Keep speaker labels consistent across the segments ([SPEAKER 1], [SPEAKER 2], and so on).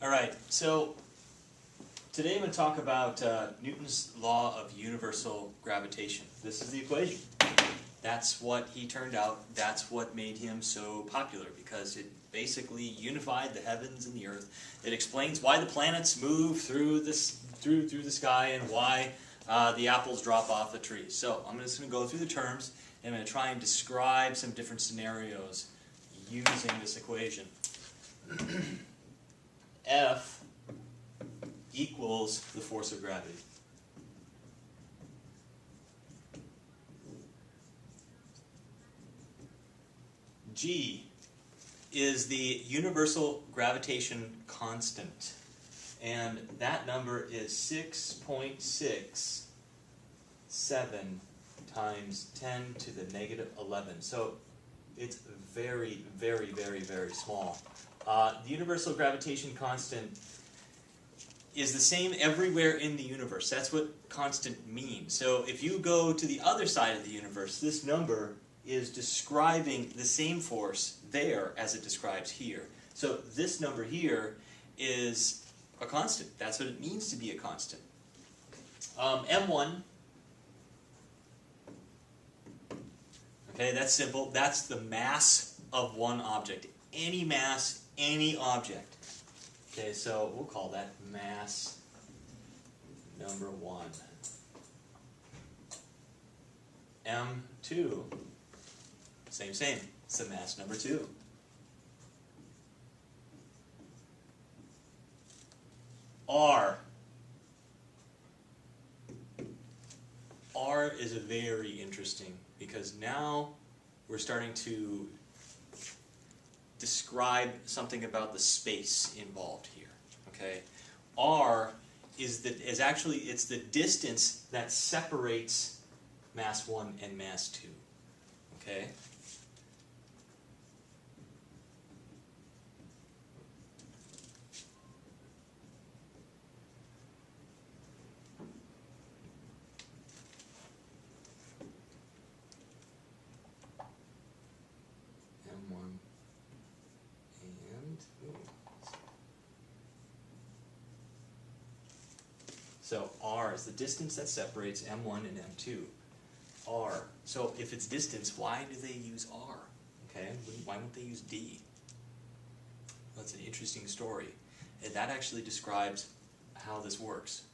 [SPEAKER 1] All right, so today I'm going to talk about Newton's law of universal gravitation. This is the equation. That's what he turned out. That's what made him so popular, because it basically unified the heavens and the earth. It explains why the planets move through the sky and why the apples drop off the tree. So I'm just going to go through the terms, and I'm going to try and describe some different scenarios using this equation. F equals the force of gravity. G is the universal gravitation constant, and that number is 6.67 times 10 to the negative 11. So it's very, very, very, very small. The universal gravitation constant is the same everywhere in the universe. That's what constant means. So if you go to the other side of the universe, this number is describing the same force there as it describes here. So this number here is a constant. That's what it means to be a constant. M1, okay, that's simple. That's the mass of one object. Any mass, any object. Okay, so we'll call that mass number 1. M2, same. It's the mass number 2. R. R is very interesting because now we're starting to describe something about the space involved here. Okay, R is actually it's the distance that separates mass 1 and mass 2. Okay. So R is the distance that separates M1 and M2. R. So if it's distance, why do they use R? Okay, why wouldn't they use D? That's an interesting story. And that actually describes how this works.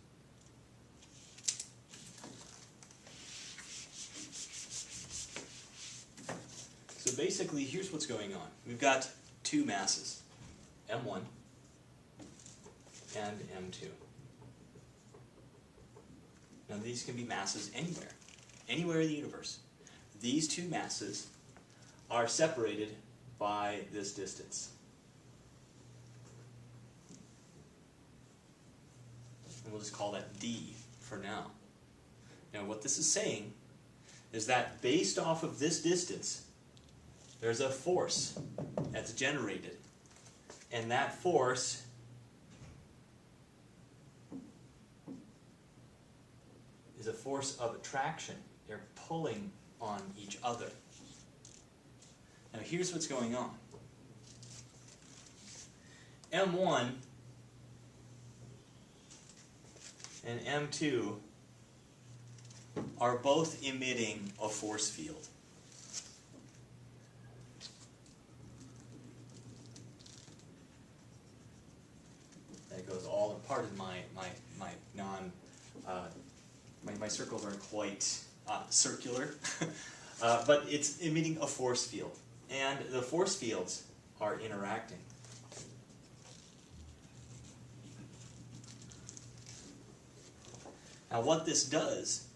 [SPEAKER 1] So basically, here's what's going on. We've got two masses, M1 and M2. Now these can be masses anywhere in the universe. These two masses are separated by this distance. And we'll just call that D for now. Now what this is saying is that based off of this distance, there's a force that's generated. And that force is a force of attraction. They're pulling on each other. Now here's what's going on. M1 and M2 are both emitting a force field. That goes all, pardon my circles aren't quite circular, but it's emitting a force field, and the force fields are interacting. Now what this does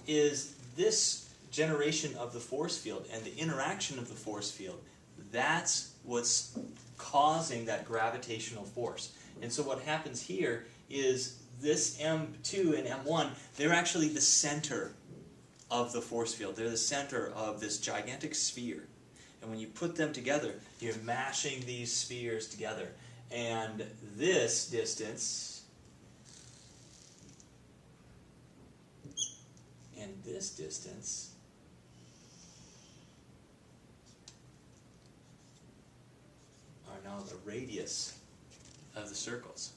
[SPEAKER 1] is this generation of the force field and the interaction of the force field, that's what's causing that gravitational force. And so what happens here is this M2 and M1, they're actually the center of the force field. They're the center of this gigantic sphere. And when you put them together, you're mashing these spheres together. And this distance and this distance are now the radius of the circles.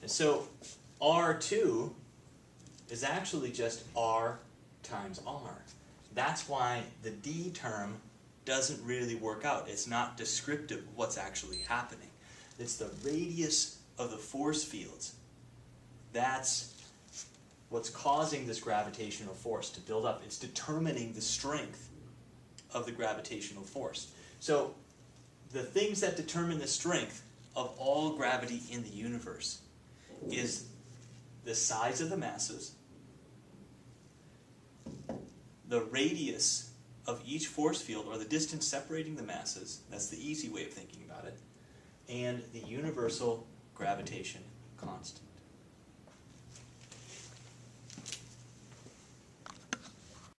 [SPEAKER 1] And so R2 is actually just R times R. That's why the D term doesn't really work out. It's not descriptive of what's actually happening. It's the radius of the force fields. That's what's causing this gravitational force to build up. It's determining the strength of the gravitational force. So the things that determine the strength of all gravity in the universe is the size of the masses, the radius of each force field, or the distance separating the masses, that's the easy way of thinking about it, and the universal gravitation constant.